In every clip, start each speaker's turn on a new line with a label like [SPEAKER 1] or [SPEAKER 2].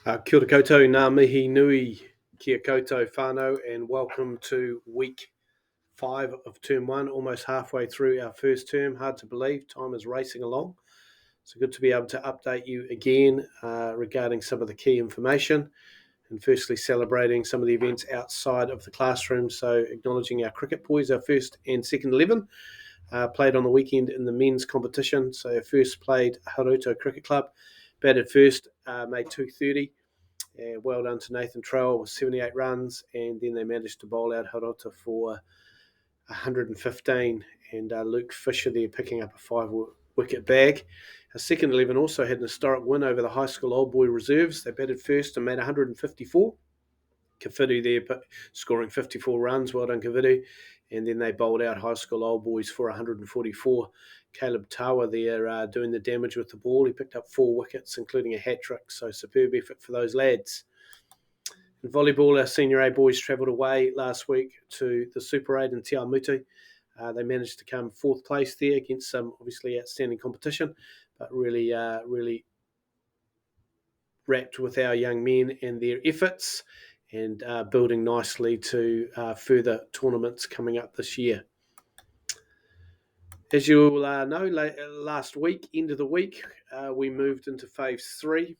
[SPEAKER 1] Kia ora koutou, ngā mihi nui, kia koutou whānau, and welcome to week 5 of term 1, almost halfway through our first term. Hard to believe, time is racing along. So good to be able to update you again regarding some of the key information, and firstly celebrating some of the events outside of the classroom. So acknowledging our cricket boys, our first and second 11, played on the weekend in the men's competition. So our first played Haruto Cricket Club, batted first, made 230. Well done to Nathan Trowell with 78 runs, and then they managed to bowl out Hirota for 115, and Luke Fisher there picking up a 5-wicket bag. Our second 11 also had an historic win over the high school old boy reserves. They batted first and made 154. Kafidu there scoring 54 runs. Well done, Kafidu. And then they bowled out high school old boys for 144. Caleb Tawa there doing the damage with the ball. He picked up 4 wickets, including a hat-trick, so superb effort for those lads. In volleyball, our Senior A boys travelled away last week to the Super 8 in Te Awamutu. They managed to come 4th place there against some obviously outstanding competition, but really wrapped with our young men and their efforts, and building nicely to further tournaments coming up this year. As you all know, last week, end of the week, we moved into phase 3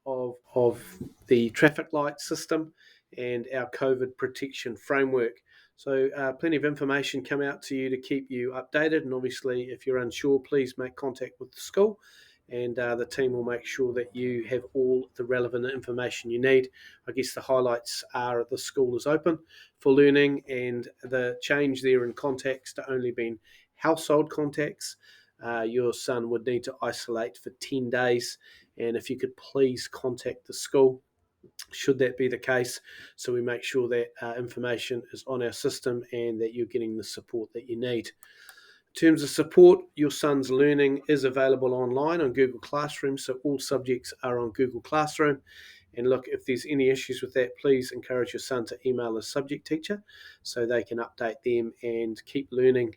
[SPEAKER 1] of the traffic light system and our COVID protection framework. So plenty of information come out to you to keep you updated, and obviously if you're unsure, please make contact with the school, and the team will make sure that you have all the relevant information you need. I guess the highlights are the school is open for learning, and the change there in contacts to only being household contacts. Your son would need to isolate for 10 days, and if you could please contact the school should that be the case, so we make sure that information is on our system and that you're getting the support that you need. In terms of support, your son's learning is available online on Google Classroom, so all subjects are on Google Classroom. And look, if there's any issues with that, please encourage your son to email a subject teacher so they can update them and keep learning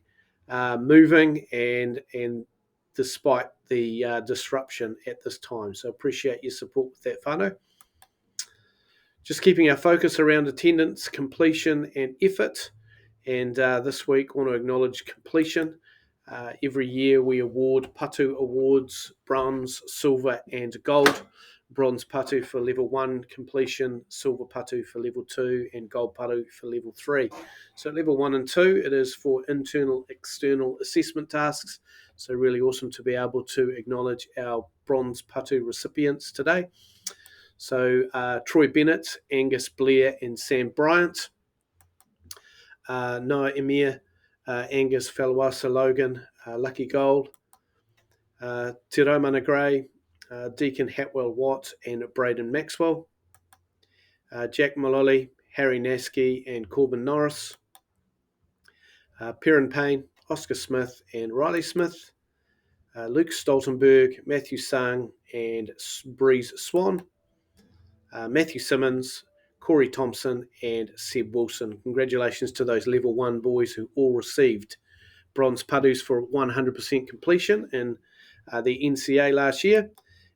[SPEAKER 1] moving and despite the disruption at this time. So appreciate your support with that, whānau. Just keeping our focus around attendance, completion and effort. And this week, I want to acknowledge completion. Every year we award Patu Awards, bronze, silver and gold. Bronze Patu for level 1 completion, silver Patu for level 2 and gold Patu for level 3. So level 1 and 2, it is for internal, external assessment tasks. So really awesome to be able to acknowledge our bronze Patu recipients today. So Troy Bennett, Angus Blair and Sam Bryant. Noah Emir, Angus Falwasa Logan, Lucky Gold, Te Raumana Gray, Deacon Hatwell Watt and Braden Maxwell, Jack Maloli, Harry Naskey and Corbin Norris, Perrin Payne, Oscar Smith and Riley Smith, Luke Stoltenberg, Matthew Sang and Breeze Swan, Matthew Simmons, Corey Thompson and Seb Wilson. Congratulations to those level 1 boys who all received bronze Patus for 100% completion in the NCA last year.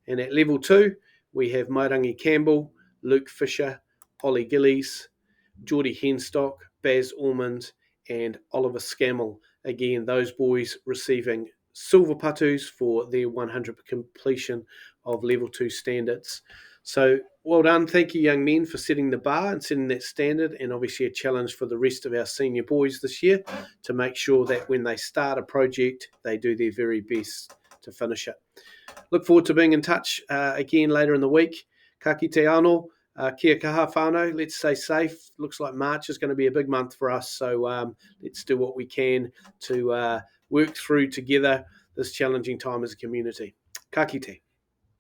[SPEAKER 1] And at level 2, we have Mairangi Campbell, Luke Fisher, Ollie Gillies, Geordie Henstock, Baz Ormond and Oliver Scammell. Again, those boys receiving silver Patus for their 100% completion of level 2 standards. So well done. Thank you, young men, for setting the bar and setting that standard, and obviously a challenge for the rest of our senior boys this year to make sure that when they start a project, they do their very best to finish it. Look forward to being in touch again later in the week. Ka kite anō, kia kaha whānau. Let's stay safe. Looks like March is going to be a big month for us, so let's do what we can to work through together this challenging time as a community. Ka kite.